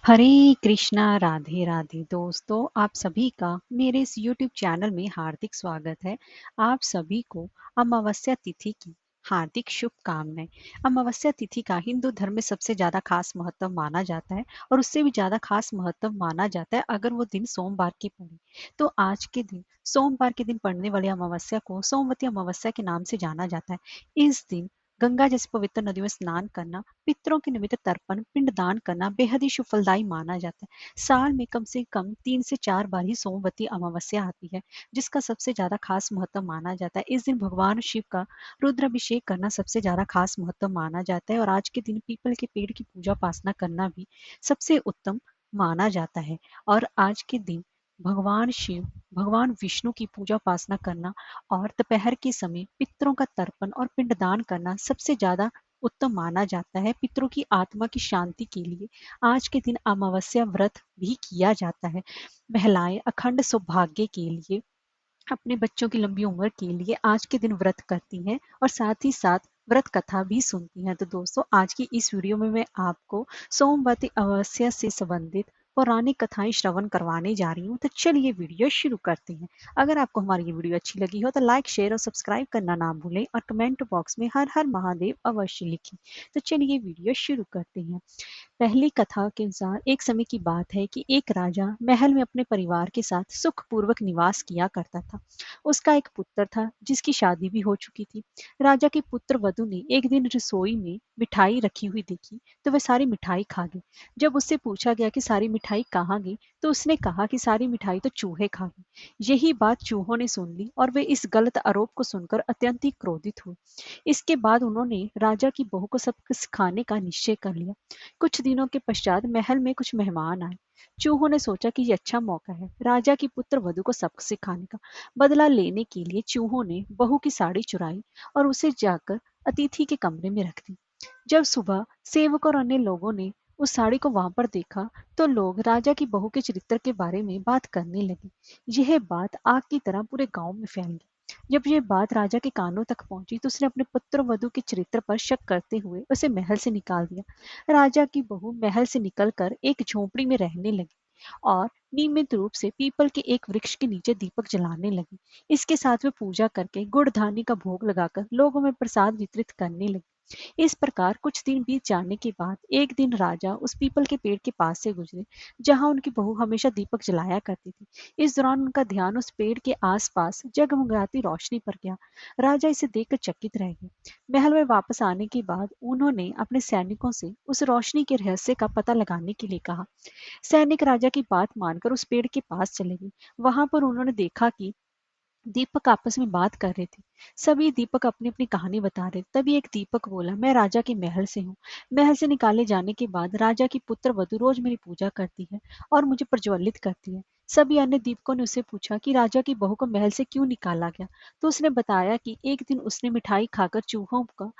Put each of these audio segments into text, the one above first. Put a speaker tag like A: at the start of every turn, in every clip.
A: हरे कृष्णा राधे राधे दोस्तों, आप सभी का मेरे इस YouTube चैनल में हार्दिक स्वागत है। आप सभी को अमावस्या तिथि की हार्दिक शुभकामनाएं। अमावस्या तिथि का हिंदू धर्म में सबसे ज्यादा खास महत्व माना जाता है और उससे भी ज्यादा खास महत्व माना जाता है अगर वो दिन सोमवार की पड़े। तो आज के दिन सोमवार के दिन पड़ने वाली अमावस्या को सोमवती अमावस्या के नाम से जाना जाता है। इस दिन गंगा जैसी पवित्र नदी में स्नान करना, पितरों के निमित्त तर्पण पिंडदान करना बेहद ही शुभ फलदायी माना जाता है। साल में कम से कम 3 से 4 बार ही सोमवती अमावस्या आती है, जिसका सबसे ज्यादा खास महत्व माना जाता है। इस दिन भगवान शिव का रुद्राभिषेक करना सबसे ज्यादा खास महत्व माना जाता है और आज के दिन पीपल के पेड़ की पूजा उपासना करना भी सबसे उत्तम माना जाता है। और आज के दिन भगवान शिव, भगवान विष्णु की पूजा उपासना करना और दोपहर के समय पितरों का तर्पण और पिंडदान करना सबसे ज्यादा उत्तम माना जाता है। पितरों की आत्मा की शांति के लिए आज के दिन अमावस्या व्रत भी किया जाता है। महिलाएं अखंड सौभाग्य के लिए, अपने बच्चों की लंबी उम्र के लिए आज के दिन व्रत करती हैं और साथ ही साथ व्रत कथा भी सुनती हैं। तो दोस्तों, आज की इस वीडियो में मैं आपको सोमवती अमावस्या से संबंधित पौराणिक कथाएं श्रवण करवाने जा रही हूँ। तो चलिए वीडियो शुरू करते हैं। अगर आपको हमारी ये वीडियो अच्छी लगी हो तो लाइक, शेयर और सब्सक्राइब करना ना भूलें और कमेंट बॉक्स में हर हर महादेव अवश्य लिखें। तो चलिए वीडियो शुरू करते हैं। पहली कथा के अनुसार एक समय की बात है कि एक राजा महल में अपने परिवार के साथ सुखपूर्वक निवास किया करता था। उसका एक पुत्र था जिसकी शादी भी हो चुकी थी। राजा के पुत्र वधु ने एक दिन रसोई में मिठाई रखी हुई देखी तो वह सारी मिठाई खा गई। जब उससे पूछा गया कि सारी मिठाई कहाँ गई तो उसने कहा कि सारी मिठाई तो चूहे खा गए। यही बात चूहों ने सुन ली और वे इस गलत आरोप को सुनकर अत्यंत ही क्रोधित हुए। इसके बाद उन्होंने राजा की बहू को सब सिखाने का निश्चय कर लिया। कुछ दिनों के पश्चात महल में कुछ मेहमान आए। चूहों ने सोचा कि ये अच्छा मौका है राजा की पुत्र वधु को सबक सिखाने का। बदला लेने के लिए चूहों ने बहू की साड़ी चुराई और उसे जाकर अतिथि के कमरे में रख दी। जब सुबह सेवक और अन्य लोगों ने उस साड़ी को वहां पर देखा तो लोग राजा की बहू के चरित्र के बारे में बात करने लगे। यह बात आग की तरह पूरे गांव में फैल गई। जब यह बात राजा के कानों तक पहुंची तो उसने अपने पुत्र वधु के चरित्र पर शक करते हुए उसे महल से निकाल दिया। राजा की बहू महल से निकलकर एक झोपड़ी में रहने लगी और नियमित रूप से पीपल के एक वृक्ष के नीचे दीपक जलाने लगी। इसके साथ वे पूजा करके गुड़ धानी का भोग लगाकर लोगों में प्रसाद वितरित करने लगी। इस प्रकार कुछ दिन बीत जाने के बाद एक दिन राजा उस पीपल के पेड़ के पास से गुजरे जहां उनकी बहू हमेशा दीपक जलाया करती थी। इस दौरान उनका ध्यान उस पेड़ के आसपास जगमगाती रोशनी पर गया। राजा इसे देखकर चकित रह गए। महल में वापस आने के बाद उन्होंने अपने सैनिकों से उस रोशनी के रहस्य का पता लगाने के लिए कहा। सैनिक राजा की बात मानकर उस पेड़ के पास चले गए। वहां पर उन्होंने देखा कि दीपक आपस में बात कर रहे थे। सभी दीपक अपनी अपनी कहानी बता रहे। तभी एक दीपक बोला, मैं राजा के महल से हूँ। महल से निकाले जाने के बाद राजा की पुत्र वधु रोज मेरी पूजा करती है और मुझे प्रज्वलित करती है। सभी अन्य दीपकों ने उससे पूछा कि राजा की बहू को महल से क्यों निकाला गया। तो उसने बताया कि एक दिन उसने मिठाई खाकर चूहों का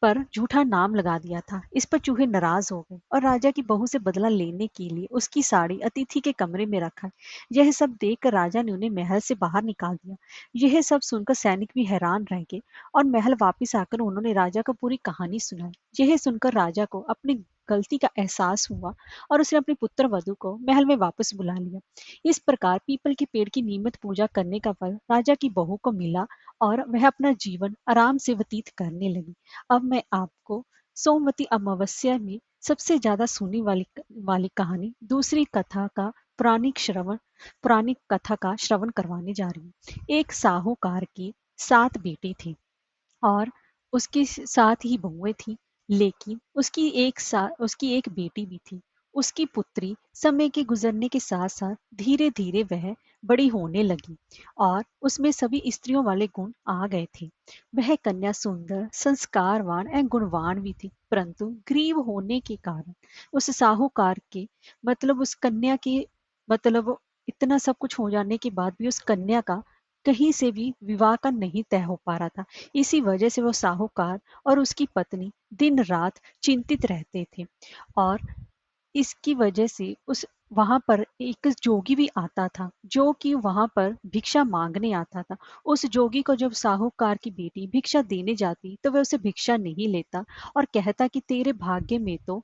A: पर झूठा नाम लगा दिया था। इस पर चूहे नाराज हो गए और राजा की बहू से बदला लेने के लिए उसकी साड़ी अतिथि के कमरे में रखा। यह सब देखकर राजा ने उन्हें महल से बाहर निकाल दिया। यह सब सुनकर सैनिक भी हैरान रह गए और महल वापस आकर उन्होंने राजा को पूरी कहानी सुनाई। यह सुनकर राजा को अपनी गलती का एहसास हुआ और उसने अपने पुत्र वधु को महल में वापस बुला लिया। इस प्रकार पीपल के पेड़ की नियमित पूजा करने का फल राजा की बहू को मिला और वह अपना जीवन आराम से व्यतीत करने लगी। अब मैं आपको सोमवती अमावस्या में सबसे ज्यादा सुनी वाली कहानी दूसरी कथा का पौराणिक कथा का श्रवण करवाने जा रही हूँ। एक साहूकार की 7 बेटे थे और उसके साथ ही बहुएं थी। लेकिन उसकी एक बेटी भी थी। उसकी पुत्री समय के गुजरने के साथ साथ धीरे धीरे वह बड़ी होने लगी और उसमें सभी स्त्रियों वाले गुण आ गए थे। वह कन्या सुंदर, संस्कारवान एवं गुणवान भी थी, परंतु ग्रीव होने के कारण उस साहूकार के उस कन्या के मतलब इतना सब कुछ हो जाने के बाद भी उस कन्या का कहीं से भी विवाह का नहीं तय हो पा रहा था। इसी वजह से वो साहूकार और उसकी पत्नी दिन रात चिंतित रहते थे और इसकी वजह से उस वहां पर एक जोगी भी आता था जो कि वहां पर भिक्षा मांगने आता था। उस जोगी को जब साहूकार की बेटी भिक्षा देने जाती तो वह उसे भिक्षा नहीं लेता और कहता कि तेरे भाग्य में तो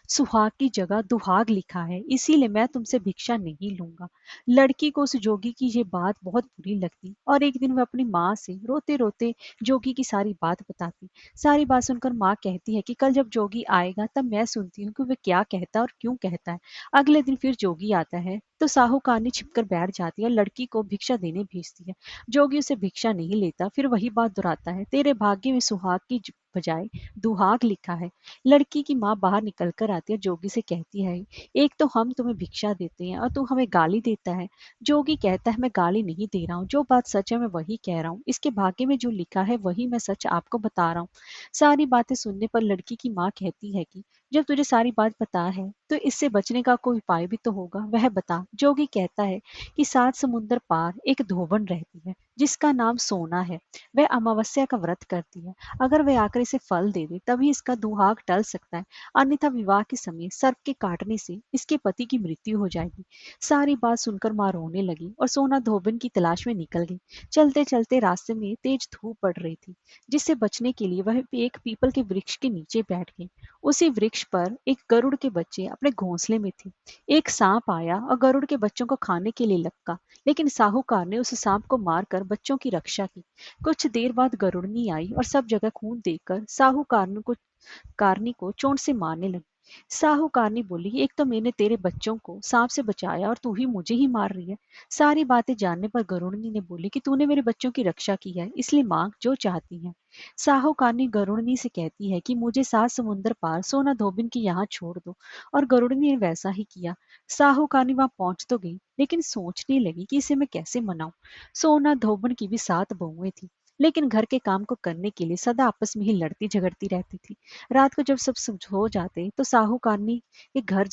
A: सुहाग की जगह दुहाग लिखा है, इसीलिए मैं तुमसे भिक्षा नहीं लूंगा। लड़की को उस जोगी की ये बात बहुत बुरी लगती और एक दिन वह अपनी माँ से रोते रोते जोगी की सारी बात बताती। सारी बात सुनकर माँ कहती है कि कल जब जोगी आएगा तब मैं सुनती हूँ कि वह क्या कहता है और क्यों कहता है। अगले दिन फिर जोगी आता है तो साहूकारनी छिपकर बैठ जाती है और लड़की को भिक्षा देने भेजती है। जोगी उसे भिक्षा नहीं लेता, फिर वही बात दोहराता है, तेरे भाग्य में सुहाग की बजाय दुहाग लिखा है। लड़की की माँ बाहर निकल कर आती है, जोगी से कहती है, एक तो हम तुम्हें भिक्षा देते हैं और तू हमें गाली देता है। जोगी कहता है, मैं गाली नहीं दे रहा हूँ, जो बात सच है मैं वही कह रहा हूँ, इसके भाग्य में जो लिखा है वही मैं सच आपको बता रहा हूँ। सारी बातें सुनने पर लड़की की माँ कहती है कि जब तुझे सारी बात पता है तो इससे बचने का कोई उपाय भी तो होगा, वह बता। जोगी कहता है कि 7 समुंदर पार एक धोबन रहती है जिसका नाम सोना है। वह अमावस्या का व्रत करती है। अगर वह आकर इसे फल दे दे तभी इसका दुहाग टल सकता है, अन्यथा विवाह के समय सर्प के काटने से इसके पति की मृत्यु हो जाएगी। सारी बात सुनकर माँ रोने लगी और सोना धोबन की तलाश में निकल गई। चलते चलते रास्ते में तेज धूप पड़ रही थी, जिससे बचने के लिए वह एक पीपल के वृक्ष के नीचे बैठ गई। उसी वृक्ष पर एक गरुड़ के बच्चे अपने घोंसले में थे। एक सांप आया और गरुड़ के बच्चों को खाने के लिए लपका, लेकिन साहूकार ने उस सांप को मारकर बच्चों की रक्षा की। कुछ देर बाद गरुड़नी आई और सब जगह खून देखकर साहूकारनी को चोट से मारने लगी। साहूकारनी बोली, एक तो मैंने तेरे बच्चों को सांप से बचाया और तू ही मुझे ही मार रही है। सारी बातें जानने पर गरुड़नी ने बोली कि तूने मेरे बच्चों की रक्षा की है, इसलिए मांग जो चाहती है। साहूकारनी गरुड़नी से कहती है कि मुझे 7 समुंदर पार सोना धोबिन की यहाँ छोड़ दो, और गरुड़नी ने वैसा ही किया। साहूकारनी वहां पहुंच तो गई, लेकिन सोचने लगी कि इसे मैं कैसे मनाऊं। सोना धोबन की भी 7 बहुएं थी, लेकिन घर के काम को करने के लिए सदा आपस में ही लड़ती झगड़ती रहती थी। रात को जब सब हो जाते तो साहूकारनी के घर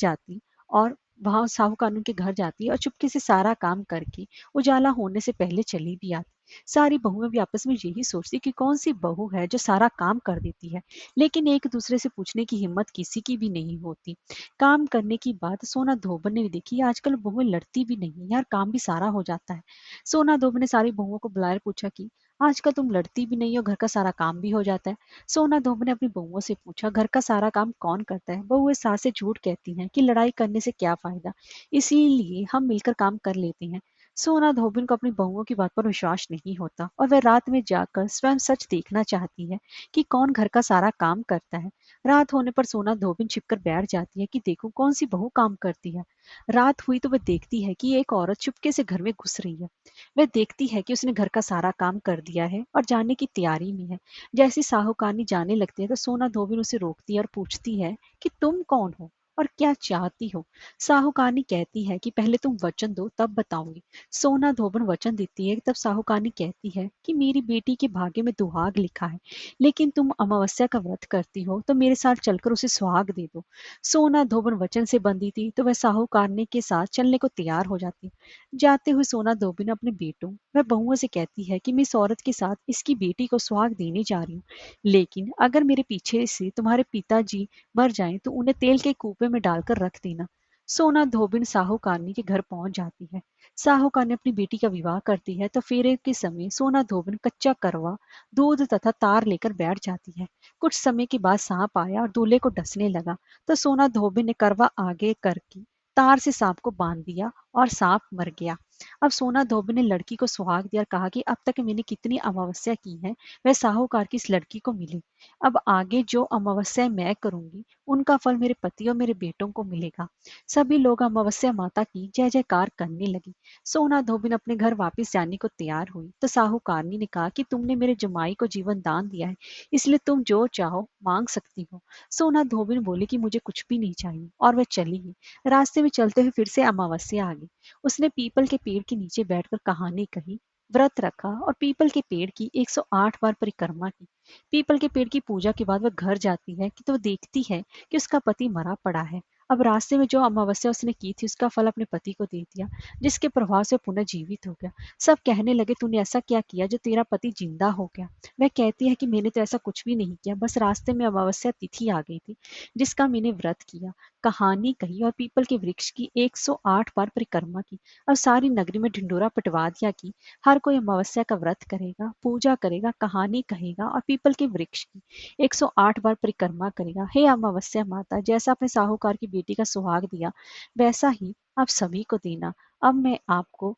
A: जाती और चुपके से सारा काम करके उजाला होने से पहले चली भी आती। सारी बहुएं भी आपस में यही सोचती कि कौन सी बहू है जो सारा काम कर देती है, लेकिन एक दूसरे से पूछने की हिम्मत किसी की भी नहीं होती। काम करने की बात सोना धोबन ने देखी, आजकल बहुएं लड़ती भी नहीं यार, काम भी सारा हो जाता है। सोना धोबन ने सारी बहुओं को बुलाकर पूछा कि आजकल तुम लड़ती भी नहीं हो, घर का सारा काम भी हो जाता है। सोना धोबन ने अपनी बहुओं से पूछा, घर का सारा काम कौन करता है? बहुएं सासे झूठ कहती हैं कि लड़ाई करने से क्या फायदा, इसीलिए हम मिलकर काम कर लेते हैं। सोना धोबिन को अपनी बहुओं की बात पर विश्वास नहीं होता और वह रात में जाकर स्वयं सच देखना चाहती है कि कौन घर का सारा काम करता है। रात होने पर सोना धोबिन छिपकर बैठ जाती है कि देखो कौन सी बहू काम करती है। रात हुई तो वह देखती है कि एक औरत चुपके से घर में घुस रही है। वह देखती है कि उसने घर का सारा काम कर दिया है और जाने की तैयारी में है। जैसी साहूकारनी जाने लगती है तो सोना धोबिन उसे रोकती है और पूछती है कि तुम कौन हो और क्या चाहती हो। साहूकारनी कहती है कि पहले तुम वचन दो तब बताऊंगी। सोना धोबन वचन देती है, तब साहूकारनी कहती है कि मेरी बेटी के भाग्य में दुहाग लिखा है, लेकिन तुम अमावस्या का व्रत करती हो तो मेरे साथ चलकर उसे सुहाग दे दो। सोना धोबन वचन से बंधी थी तो वह साहूकारनी के साथ चलने को तैयार हो जाती। जाते हुए सोना धोबिन अपने बेटों वह बहुओं से कहती है कि मैं इस औरत के साथ इसकी बेटी को सुहाग देने जा रही हूँ, लेकिन अगर मेरे पीछे से तुम्हारे पिताजी मर जाएं तो उन्हें तेल के कूपे में डालकर रख देना। सोना धोबिन साहूकारनी के घर पहुंच जाती है। साहूकारनी अपनी बेटी का विवाह करती है तो फेरे के समय सोना धोबिन कच्चा करवा, दूध तथा तार लेकर बैठ जाती है। कुछ समय के बाद सांप आया और दूल्हे को डसने लगा, तो सोना धोबिन ने करवा आगे करके तार से सांप को बांध दिया और सांप मर गया। अब सोना धोबी ने लड़की को सुहाग दिया और कहा कि अब तक मैंने कितनी अमावस्या की है वह साहूकार की इस लड़की को मिली। अब आगे जो अमावस्या मैं करूंगी उनका फल मेरे पति और मेरे बेटों को मिलेगा। सभी लोग अमावस्या माता की जय जयकार करने लगी। सोना धोबिन अपने घर वापस जाने को तैयार हुई तो साहूकारनी ने कहा कि तुमने मेरे जमाई को जीवन दान दिया है, इसलिए तुम जो चाहो मांग सकती हो। सोना धोबिन बोली कि मुझे कुछ भी नहीं चाहिए और वह चली गई। रास्ते में चलते हुए फिर से अमावस्या आ गई। उसने पीपल के पेड़ के नीचे बैठकर कहानी कही, व्रत रखा और पीपल के पेड़ की 108 बार परिक्रमा की। पीपल के पेड़ की पूजा के बाद वह घर जाती है कि तो वह देखती है कि उसका पति मरा पड़ा है। अब रास्ते में जो अमावस्या उसने की थी उसका फल अपने पति को दे दिया, जिसके प्रभाव से पुनः जीवित हो गया। सब कहने लगे, तूने ऐसा क्या किया जो तेरा पति जिंदा हो गया? वह कहती है कि मैंने तो ऐसा कुछ भी नहीं किया, बस रास्ते में अमावस्या तिथि आ गई थी जिसका मैंने व्रत किया। कहानी कही और पीपल के वृक्ष की 108 बार परिक्रमा की और सारी नगरी में ढिंडोरा पिटवा दिया कि हर कोई अमावस्या का व्रत करेगा, पूजा करेगा, कहानी कहेगा और पीपल के वृक्ष की 108 बार परिक्रमा करेगा। हे अमावस्या माता, जैसा आपने साहूकार की बेटी का सुहाग दिया वैसा ही आप सभी को देना। अब मैं आपको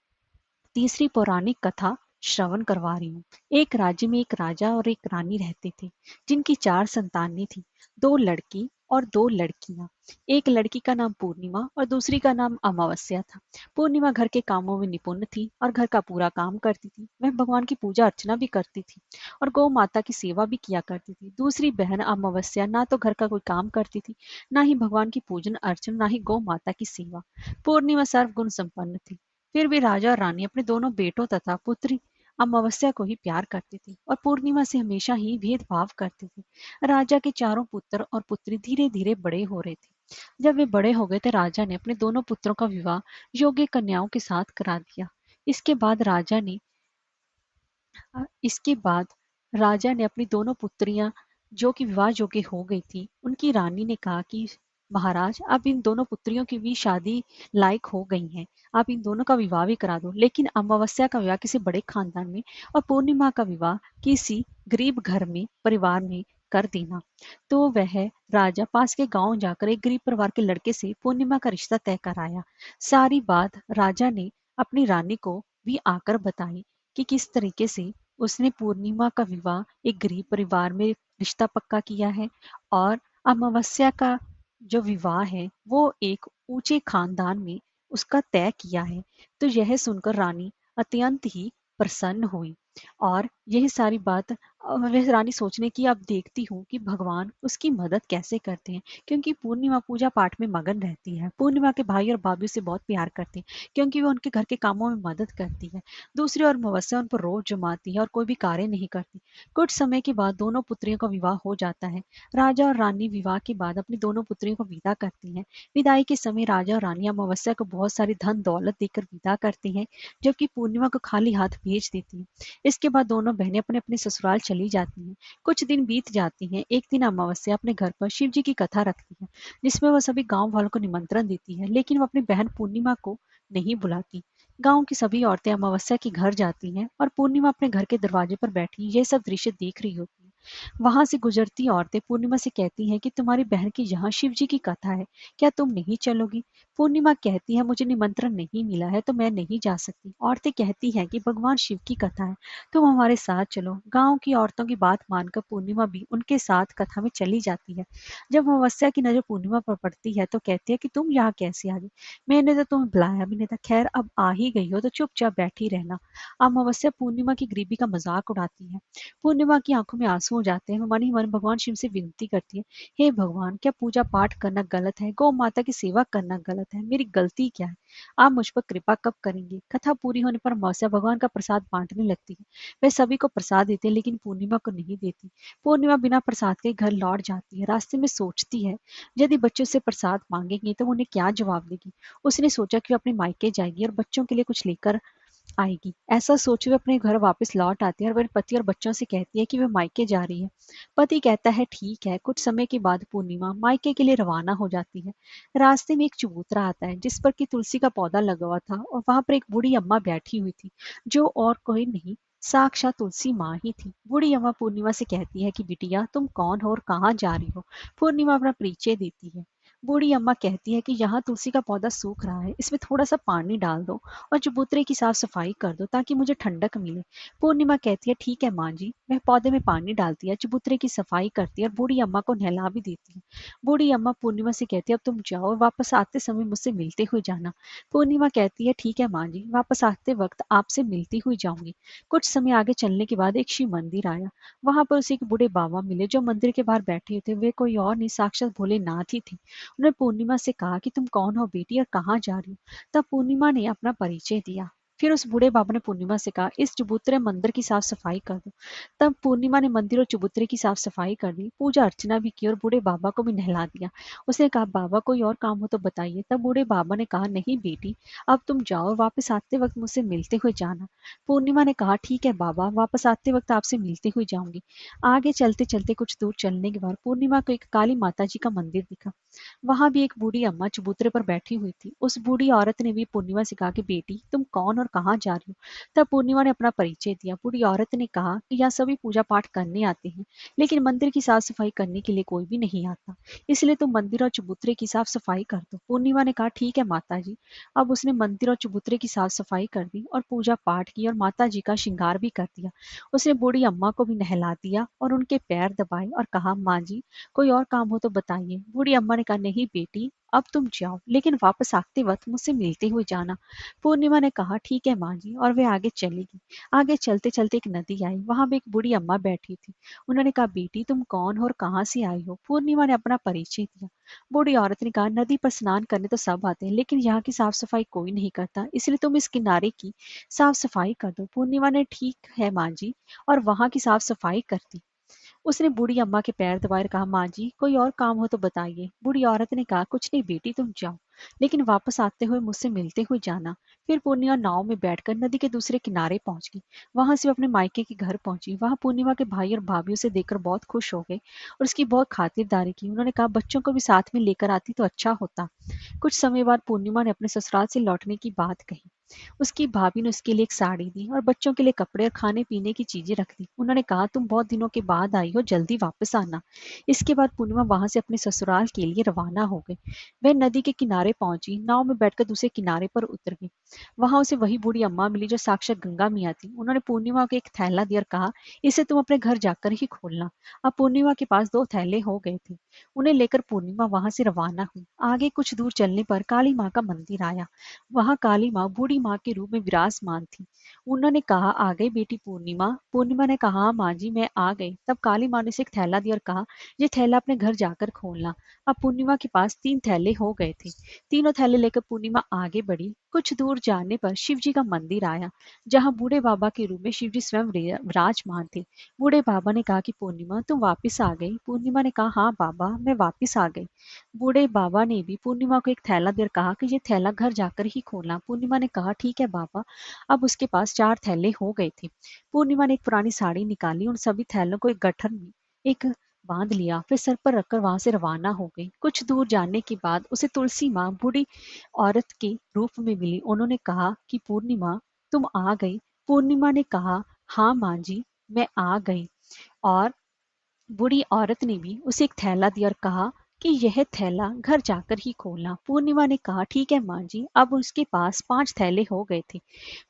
A: तीसरी पौराणिक कथा श्रवण करवा रही हूँ। एक राज्य में एक राजा और एक रानी रहते थे, जिनकी 4 संतानें थी, 2 लड़की और 2 लड़कियां। एक लड़की का नाम पूर्णिमा और दूसरी का नाम अमावस्या था। पूर्णिमा घर के कामों में निपुण थी और घर का पूरा काम करती थी। वह भगवान की पूजा अर्चना भी करती थी और गौ माता की सेवा भी किया करती थी। दूसरी बहन अमावस्या ना तो घर का कोई काम करती थी, ना ही भगवान की पूजन अर्चना, ना ही गौ माता की सेवा। पूर्णिमा सर्वगुण संपन्न थी। फिर भी राजा और रानी अपने दोनों बेटों तथा पुत्री अमावस्या को ही प्यार करते थे और पूर्णिमा से हमेशा ही भेदभाव करते थे। राजा के चारों पुत्र और पुत्री धीरे धीरे बड़े हो रहे थे। जब वे बड़े हो गए थे, राजा ने अपने दोनों पुत्रों का विवाह योग्य कन्याओं के साथ करा दिया। इसके बाद राजा ने इसके बाद राजा ने अपनी दोनों पुत्रियां जो कि विवाह योग्य हो गई थी, उनकी रानी ने कहा कि महाराज, आप इन दोनों पुत्रियों की भी शादी लायक हो गई हैं, आप इन दोनों का विवाह भी करा दो। लेकिन अमावस्या का विवाह किसी बड़े खानदान में और पूर्णिमा का विवाह किसी गरीब घर में परिवार में कर देना। तो वह राजा पास के गांव जाकर एक गरीब परिवार के लड़के से पूर्णिमा का रिश्ता तय कराया। सारी बात राजा ने अपनी रानी को भी आकर बताई कि किस तरीके से उसने पूर्णिमा का विवाह एक गरीब परिवार में रिश्ता पक्का किया है और अमावस्या का जो विवाह है वो एक ऊंचे खानदान में उसका तय किया है। तो यह सुनकर रानी अत्यंत ही प्रसन्न हुई और यही सारी बात वह रानी सोचने की अब देखती हूँ कि भगवान उसकी मदद कैसे करते हैं, क्योंकि पूर्णिमा पूजा पाठ में मगन रहती है। पूर्णिमा के भाई और भाभी से बहुत प्यार करते हैं क्योंकि वो उनके घर के कामों में मदद करती है। दूसरी ओर अमावस्या उन पर रोज जमाती है और कोई भी कार्य नहीं करती। कुछ समय के बाद दोनों पुत्रियों का विवाह हो जाता है। राजा और रानी विवाह के बाद अपनी दोनों पुत्रियों को विदा करती हैं। विदाई के समय राजा और रानी अमावस्या को बहुत सारी धन दौलत देकर विदा करते हैं, जबकि पूर्णिमा को खाली हाथ भेज देती हैं। इसके बाद दोनों बहनें अपने अपने ससुराल चली जाती हैं। कुछ दिन बीत जाती हैं। एक दिन अमावस्या अपने घर पर शिव जी की कथा रखती है, जिसमें वह सभी गांव वालों को निमंत्रण देती है, लेकिन वह अपनी बहन पूर्णिमा को नहीं बुलाती। गांव की सभी औरतें अमावस्या के घर जाती हैं और पूर्णिमा अपने घर के दरवाजे पर बैठी यह सब दृश्य देख रही होती है। वहां से गुजरती औरतें पूर्णिमा से कहती हैं कि तुम्हारी बहन की यहाँ शिव जी की कथा है, क्या तुम नहीं चलोगी? पूर्णिमा कहती है मुझे निमंत्रण नहीं मिला है तो मैं नहीं जा सकती। औरतें कहती हैं कि भगवान शिव की कथा है, तुम हमारे साथ चलो। गांव की औरतों की बात मानकर पूर्णिमा भी उनके साथ कथा में चली जाती है। जब अमावस्या की नजर पूर्णिमा पर पड़ती है तो कहती है कि तुम यहाँ कैसे आ गई? मैंने तो तुम्हें बुलाया भी नहीं था। खैर, अब आ ही गई हो तो चुपचाप बैठी रहना। अमावस्या पूर्णिमा की गरीबी का मजाक उड़ाती है। पूर्णिमा की आंखों में आंसू हो जाते हैं। मन ही मन भगवान शिव से विनती करती है, हे भगवान, क्या पूजा पाठ करना गलत है? गौ माता की सेवा करना गलत है? मेरी गलती क्या है? आप मुझ पर कृपा कब करेंगे? कथा पूरी होने पर अमावस्या भगवान का प्रसाद बांटने लगती है। वह सभी को प्रसाद देते हैं लेकिन पूर्णिमा को नहीं देती। पूर्णिमा बिना प्रसाद के घर लौट जाती है। रास्ते में सोचती है, यदि बच्चों से प्रसाद मांगेंगे तो उन्हें क्या जवाब देगी। उसने सोचा कि वो अपने मायके जाएगी और बच्चों के लिए कुछ लेकर आएगी। ऐसा सोचे वे अपने घर वापस लौट आती है और वह पति और बच्चों से कहती है कि वह मायके जा रही है। पति कहता है ठीक है। कुछ समय के बाद पूर्णिमा मायके के लिए रवाना हो जाती है। रास्ते में एक चबूतरा आता है जिस पर कि तुलसी का पौधा लगा हुआ था और वहां पर एक बूढ़ी अम्मा बैठी हुई थी, जो और कोई नहीं, साक्षात तुलसी माँ ही थी। बूढ़ी अम्मा पूर्णिमा से कहती है कि बिटिया, तुम कौन हो और कहाँ जा रही हो? पूर्णिमा अपना परिचय देती है। बूढ़ी अम्मा कहती है कि यहाँ तुलसी का पौधा सूख रहा है, इसमें थोड़ा सा पानी डाल दो और चबूतरे की साफ सफाई कर दो ताकि मुझे ठंडक मिले। पूर्णिमा कहती है ठीक है माँ जी। वह पौधे में पानी डालती है, चबूतरे की सफाई करती है और बूढ़ी अम्मा को नहला भी देती है। बूढ़ी अम्मा पूर्णिमा से कहती है अब तुम जाओ और वापस आते समय मुझसे मिलते हुए जाना। पूर्णिमा कहती है ठीक है माँ जी, वापस आते वक्त आपसे मिलती हुई जाऊंगी। कुछ समय आगे चलने के बाद एक शिव मंदिर आया। वहां पर उसे एक बूढ़े बाबा मिले जो मंदिर के बाहर बैठे थे। वे कोई और नहीं, साक्षात भोलेनाथ ही थे। उन्होंने पूर्णिमा से कहा कि तुम कौन हो बेटी और कहाँ जा रही हो? तब पूर्णिमा ने अपना परिचय दिया। फिर उस बूढ़े बाबा ने पूर्णिमा से कहा, इस चबूतरे मंदिर की साफ सफाई कर दो। तब पूर्णिमा ने मंदिर और चबूतरे की साफ सफाई कर दी, पूजा अर्चना भी की और बूढ़े बाबा को भी नहला दिया। उसने कहा, बाबा कोई और काम हो तो बताइए। तब बूढ़े बाबा ने कहा, नहीं बेटी, अब तुम जाओ, वापस आते वक्त मुझसे मिलते हुए जाना। पूर्णिमा ने कहा, ठीक है बाबा, वापस आते वक्त आपसे मिलते हुए जाऊंगी। आगे चलते चलते कुछ दूर चलने के बाद पूर्णिमा को एक काली माता जी का मंदिर दिखा। वहां भी एक बूढ़ी अम्मा चबूतरे पर बैठी हुई थी। उस बूढ़ी औरत ने भी पूर्णिमा से कहा कि बेटी तुम कौन और कहाँ जा रही हो। तब पूर्णिमा ने अपना परिचय दिया। बूढ़ी औरत ने कहा कि यहाँ सभी पूजा पाठ करने आते हैं, लेकिन मंदिर की साफ सफाई करने के लिए कोई भी नहीं आता, इसलिए तुम मंदिर और चबूतरे की साफ सफाई कर दो। पूर्णिमा ने कहा, ठीक है माता जी। अब उसने मंदिर और चबूतरे की साफ सफाई कर दी और पूजा पाठ की और माता जी का श्रृंगार भी कर दिया। उसने बूढ़ी अम्मा को भी नहला दिया और उनके पैर दबाए और कहा, माँ जी कोई और काम हो तो बताइए। बूढ़ी अम्मा ने कहा, नहीं बेटी, अब तुम जाओ, लेकिन वापस आते वक्त मुझसे मिलते हुए जाना। पूर्णिमा ने कहा, ठीक है माँ जी, और वे आगे चली गई। आगे चलते चलते एक नदी आई, वहां भी एक बूढ़ी अम्मा बैठी थी। उन्होंने कहा, बेटी तुम कौन हो और कहाँ से आई हो। पूर्णिमा ने अपना परिचय दिया। बूढ़ी औरत ने कहा, नदी पर स्नान करने तो सब आते हैं, लेकिन यहाँ की साफ सफाई कोई नहीं करता, इसलिए तुम इस किनारे की साफ सफाई कर दो। पूर्णिमा ने ठीक है माँ जी, और वहां की साफ सफाई कर दी। उसने बूढ़ी अम्मा के पैर दबाए और कहा, माँ जी कोई और काम हो तो बताइए। बूढ़ी औरत ने कहा, कुछ नहीं बेटी, तुम जाओ, लेकिन वापस आते हुए मुझसे मिलते हुए जाना। फिर पूर्णिमा नाव में बैठकर नदी के दूसरे किनारे पहुंच गई। वहां से वो अपने मायके के घर पहुंची। वहां पूर्णिमा के भाई और भाभी उसे देखकर बहुत खुश हो गए और उसकी बहुत खातिरदारी की। उन्होंने कहा, बच्चों को भी साथ में लेकर आती तो अच्छा होता। कुछ समय बाद पूर्णिमा ने अपने ससुराल से लौटने की बात कही। उसकी भाभी ने उसके लिए एक साड़ी दी और बच्चों के लिए कपड़े और खाने पीने की चीजें रख दी। उन्होंने कहा, तुम बहुत दिनों के बाद आई हो, जल्दी वापस आना। इसके बाद पूर्णिमा वहां से अपने ससुराल के लिए रवाना हो गई। वह नदी के किनारे पहुंची, नाव में बैठकर दूसरे किनारे पर उतर गई। वहां उसे वही बूढ़ी अम्मा मिली जो साक्षात गंगा मियाँ थी। उन्होंने पूर्णिमा को एक थैला दिया और कहा, इसे तुम अपने घर जाकर ही खोलना। अब पूर्णिमा के पास दो थैले हो गए थे। उन्हें लेकर पूर्णिमा वहां से रवाना हुई। आगे कुछ दूर चलने पर काली माँ का मंदिर आया। वहां काली माँ बूढ़ी माँ के रूप में विराजमान थी। उन्होंने कहा, आ गई बेटी पूर्णिमा। पूर्णिमा ने कहा, हाँ माँ जी मैं आ गई। तब काली माँ ने उसे एक थैला दिया और कहा, ये थैला अपने घर जाकर खोलना। अब पूर्णिमा के पास तीन थैले हो गए थे। तीनों थैले लेकर पूर्णिमा आगे बढ़ी। कुछ दूर जाने पर शिव जी का मंदिर आया, जहाँ बूढ़े बाबा के रूप में शिव जी स्वयं विराजमान थे। बूढ़े बाबा ने कहा कि पूर्णिमा तुम वापिस आ गई। पूर्णिमा ने कहा, हाँ बाबा मैं वापिस आ गई। बूढ़े बाबा ने भी पूर्णिमा को एक थैला देकर कहा कि ये थैला घर जाकर ही खोलना। पूर्णिमा ने कहा, ठीक है बाबा। अब उसके पास चार थैले हो गए थे। पूर्णिमा ने एक पुरानी साड़ी निकाली, उन सभी थैलों को एक गठर में एक बांध लिया, फिर सर पर रखकर वहां से रवाना हो गई। कुछ दूर जाने के बाद उसे तुलसी माँ बूढ़ी औरत के रूप में मिली। उन्होंने कहा कि पूर्णिमा तुम आ गई। पूर्णिमा ने कहा, हाँ माँ जी मैं आ गई। और बूढ़ी औरत ने भी उसे एक थैला दिया और कहा कि यह थैला घर जाकर ही खोलना। पूर्णिमा ने कहा, ठीक है माँ जी। अब उसके पास पांच थैले हो गए थे।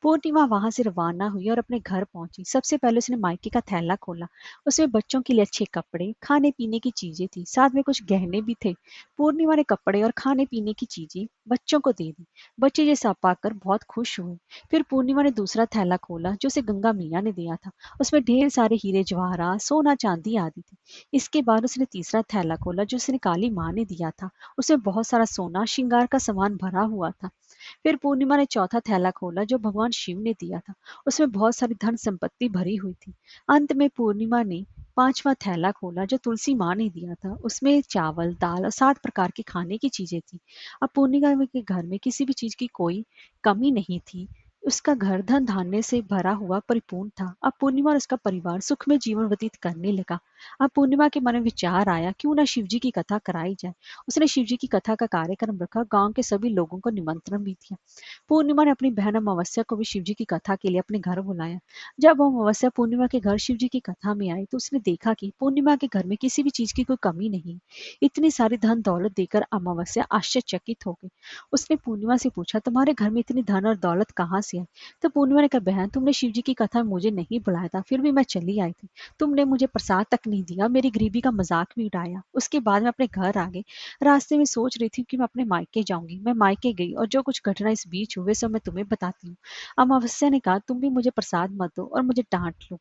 A: पूर्णिमा वहां से रवाना हुई और अपने घर पहुंची। सबसे पहले उसने मायके का थैला खोला। उसमें बच्चों के लिए अच्छे कपड़े, खाने पीने की चीजें थी, साथ में कुछ गहने भी थे। पूर्णिमा ने कपड़े और खाने पीने की चीजें बच्चों को दे दी। बच्चे ये सब पाकर बहुत खुश हुए। फिर पूर्णिमा ने दूसरा थैला खोला जो उसे गंगा मैया ने दिया था। उसमें ढेर सारे हीरे जवाहरात, सोना चांदी आदि थे। इसके बाद उसने तीसरा थैला खोला जो उसने काली माँ ने दिया था। उसमें बहुत सारा सोना श्रृंगार का सामान भरा हुआ था। फिर पूर्णिमा ने चौथा थैला खोला जो भगवान शिव ने दिया था। उसमें बहुत सारी धन संपत्ति भरी हुई थी। अंत में पूर्णिमा ने पांचवा थैला खोला जो तुलसी माँ ने दिया था। उसमें चावल, दाल और 7 प्रकार की खाने की चीजें थी। अब पूर्णिमा के घर में किसी भी चीज की कोई कमी नहीं थी। उसका घर धन धान्य से भरा हुआ परिपूर्ण था। अब पूर्णिमा और उसका परिवार सुख में जीवन व्यतीत करने लगा। अब पूर्णिमा के मन में विचार आया, क्यों ना शिव जी की कथा कराई जाए। उसने शिव जी की कथा का कार्यक्रम रखा, गांव के सभी लोगों को निमंत्रण भी दिया। पूर्णिमा ने अपनी बहन अमावस्या को भी शिव जी की कथा के लिए अपने घर बुलाया। जब वो अमावस्या पूर्णिमा के घर शिव जी की कथा में आई तो उसने देखा कि पूर्णिमा के घर में किसी भी चीज की कोई कमी नहीं। इतनी सारी धन दौलत देकर अमावस्या आश्चर्यचकित हो गई। उसने पूर्णिमा से पूछा, तुम्हारे घर में इतनी धन और दौलत कहाँ से आई। तो पूर्णिमा ने कहा, बहन तुमने शिव जी की कथा में मुझे नहीं बुलाया था, फिर भी मैं चली आई थी। तुमने मुझे प्रसाद तक नहीं दिया, मेरी गरीबी का मजाक भी उड़ाया। उसके बाद मैं अपने घर आ गई। रास्ते में सोच रही थी कि मैं अपने मायके जाऊंगी। मैं मायके गई और जो कुछ घटना इस बीच हुए सब मैं तुम्हें बताती हूँ। अमावस्या ने कहा, तुम भी मुझे प्रसाद मत दो और मुझे डांट लो,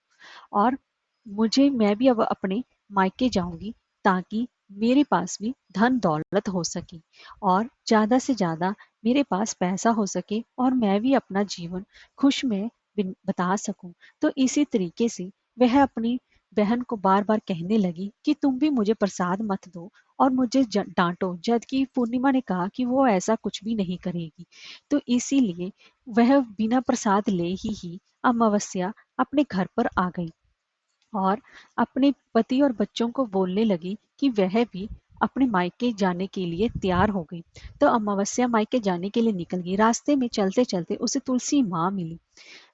A: और मैं भी अब अपने मायके जाऊंगी ताकि मेरे पास भी धन दौलत हो सके और ज़्यादा से ज़्यादा मेरे पास पैसा हो सके और मैं भी अपना जीवन खुश में बता सकूं। तो इसी तरीके से वह अपनी बहन को बार बार कहने लगी कि तुम भी मुझे प्रसाद मत दो और मुझे डांटो, जबकि पूर्णिमा ने कहा कि वो ऐसा कुछ भी नहीं करेगी। तो इसीलिए वह बिना प्रसाद ले ही अमावस्या अपने घर पर आ गई और अपने पति और बच्चों को बोलने लगी कि वह भी अपने मायके जाने के लिए तैयार हो गई। तो अमावस्या मायके जाने के लिए निकल गई। रास्ते में चलते चलते उसे तुलसी माँ मिली,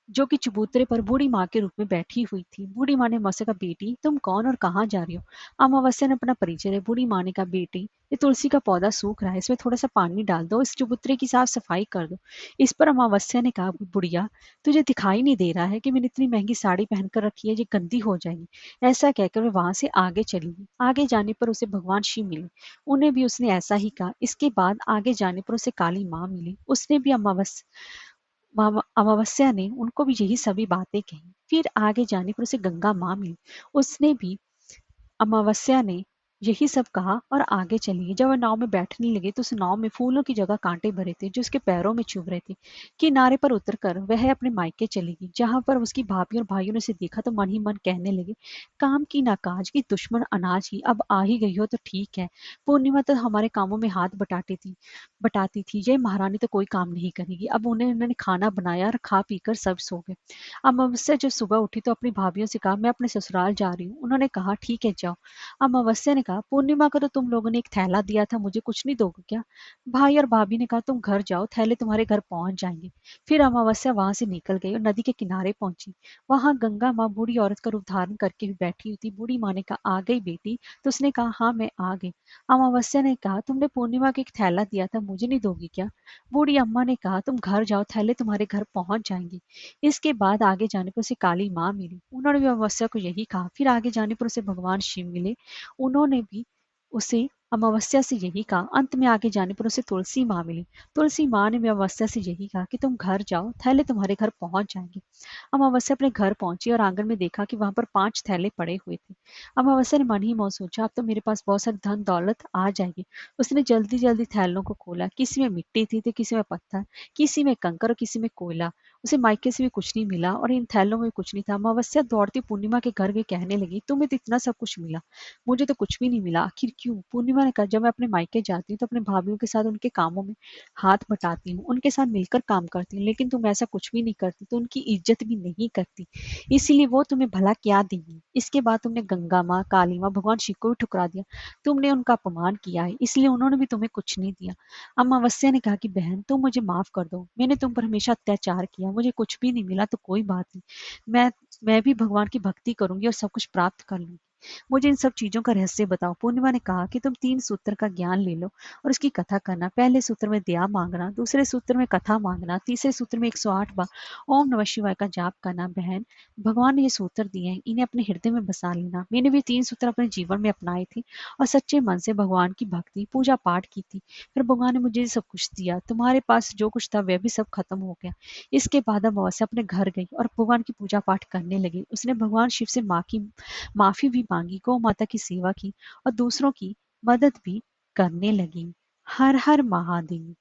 A: जो कि चबूतरे पर बूढ़ी माँ के रूप में बैठी हुई थी। बूढ़ी माँ ने अमावस्या कहा, बेटी तुम कौन और कहाँ जा रही हो? अमावस्या ने अपना परिचय दिया। बूढ़ी माँ ने कहा, बेटी ये तुलसी का पौधा सूख रहा है, इसमें थोड़ा सा पानी डाल दो, इस चबूतरे की साफ सफाई कर दो। इस पर अमावस्या ने कहा, बुढ़िया तुझे दिखाई नहीं दे रहा है कि मैंने इतनी महंगी साड़ी पहनकर रखी है, ये गंदी हो जाएगी। ऐसा कहकर वह वहां से आगे चली गई। आगे जाने पर उसे भगवान शिव मिले, उन्हें भी उसने ऐसा ही कहा। इसके बाद आगे जाने पर उसे काली माँ मिली, उसने भी अमावस्या ने उनको भी यही सभी बातें कही। फिर आगे जाने पर उसे गंगा माँ मिली, उसने भी अमावस्या ने यही सब कहा और आगे चली गई। जब वह नाव में बैठने लगे तो उस नाव में फूलों की जगह कांटे भरे थे, जो उसके पैरों में चुभ रहे थे। किनारे पर उतरकर वह अपने मायके चली गई। जहां पर उसकी भाभी और भाइयों ने उसे देखा तो मन ही मन कहने लगे, काम की ना काज की, दुश्मन अनाज की, अब आ ही गई हो तो ठीक है। पूर्णिमा तो हमारे कामों में हाथ बटाती थी, ये महारानी तो कोई काम नहीं करेगी। अब उन्होंने खाना बनाया और खा पीकर सब सो गए। अमावस्या जब सुबह उठी तो अपनी भाभीियों से कहा, मैं अपने ससुराल जा रही हूँ। उन्होंने कहा, ठीक है जाओ। अमावस्या ने कहा, पूर्णिमा को तो तुम लोगों ने एक थैला दिया था, मुझे कुछ नहीं दोगे क्या? भाई और भाभी ने कहा, तुम घर जाओ, थैले तुम्हारे घर पहुंच जाएंगे। फिर अमावस्या वहां से निकल गई और नदी के किनारे पहुंची। वहां गंगा माँ बूढ़ी औरत का रूप धारण करके भी बैठी हुई थी। बूढ़ी माँ ने कहा, आ गई बेटी? तो उसने कहा, हाँ मैं आ गई। अमावस्या ने कहा, तुमने पूर्णिमा को एक थैला दिया था, मुझे नहीं दोगी क्या? बूढ़ी अम्मा ने कहा, तुम घर जाओ, थैले तुम्हारे घर पहुंच जाएंगे। इसके बाद आगे जाने पर उसे काली माँ मिली, उन्होंने भी अमावस्या को यही कहा। फिर आगे जाने पर उसे भगवान शिव मिले, उन्होंने भी उसे अमावस्या से यही कहा। अंत में आगे जाने पर उसे तुलसी माँ मिली, तुलसी माँ ने भी अमावस्या से यही कहा कि तुम घर जाओ, थैले तुम्हारे घर पहुंच जाएंगे। अमावस्या अपने घर पहुंची और आंगन में देखा कि वहां पर 5 थैले पड़े हुए थे। अमावस्या ने मन ही मन सोचा, अब तो मेरे पास बहुत सारी धन दौलत आ जाएगी। उसने जल्दी जल्दी थैलों को खोला, किसी में मिट्टी थी तो किसी में पत्थर, किसी में कंकर और किसी में कोयला। उसे मायके से भी कुछ नहीं मिला और इन थैलों में कुछ नहीं था। अमावस्या दौड़ती पूर्णिमा के घर गई, कहने लगी, तुम्हें तो इतना सब कुछ मिला, मुझे तो कुछ भी नहीं मिला, आखिर क्यों? पूर्णिमा ने कहा, जब मैं अपने मायके जाती हूँ तो अपने भाभीियों के साथ उनके कामों में हाथ बटाती हूँ, उनके साथ मिलकर काम करती हूँ, लेकिन तुम ऐसा कुछ भी नहीं करती, तो उनकी इज्जत भी नहीं करती, इसीलिए वो तुम्हें भला क्या देंगी? इसके बाद तुमने गंगा माँ, काली माँ, भगवान शिव को भी ठुकरा दिया, तुमने उनका अपमान किया है, इसलिए उन्होंने भी तुम्हें कुछ नहीं दिया। अमावस्या ने कहा कि बहन तुम मुझे माफ कर दो, मैंने तुम पर हमेशा अत्याचार किया, मुझे कुछ भी नहीं मिला तो कोई बात नहीं, मैं मैं भी भगवान की भक्ति करूंगी और सब कुछ प्राप्त कर लूंगी। मुझे इन सब चीजों का रहस्य बताओ। पूर्णिमा ने कहा कि तुम 3 सूत्र का ज्ञान ले लो और उसकी कथा करना। पहले सूत्र में दया मांगना, दूसरे सूत्र में कथा मांगना, तीसरे सूत्र में 108 बार ओम नमः शिवाय का जाप करना। बहन, भगवान ने ये सूत्र दिए हैं, इन्हें अपने हृदय में बसा लेना। मैंने भी 3 सूत्र अपने जीवन में अपनाए थे और सच्चे मन से भगवान की भक्ति पूजा पाठ की थी, फिर भगवान ने मुझे सब कुछ दिया। तुम्हारे पास जो कुछ था वह भी सब खत्म हो गया। इसके बाद अमावस्या अपने घर गई और भगवान की पूजा पाठ करने लगी। उसने भगवान शिव से माफी भी मांगी, गौ माता की सेवा की और दूसरों की मदद भी करने लगी। हर हर महादेव।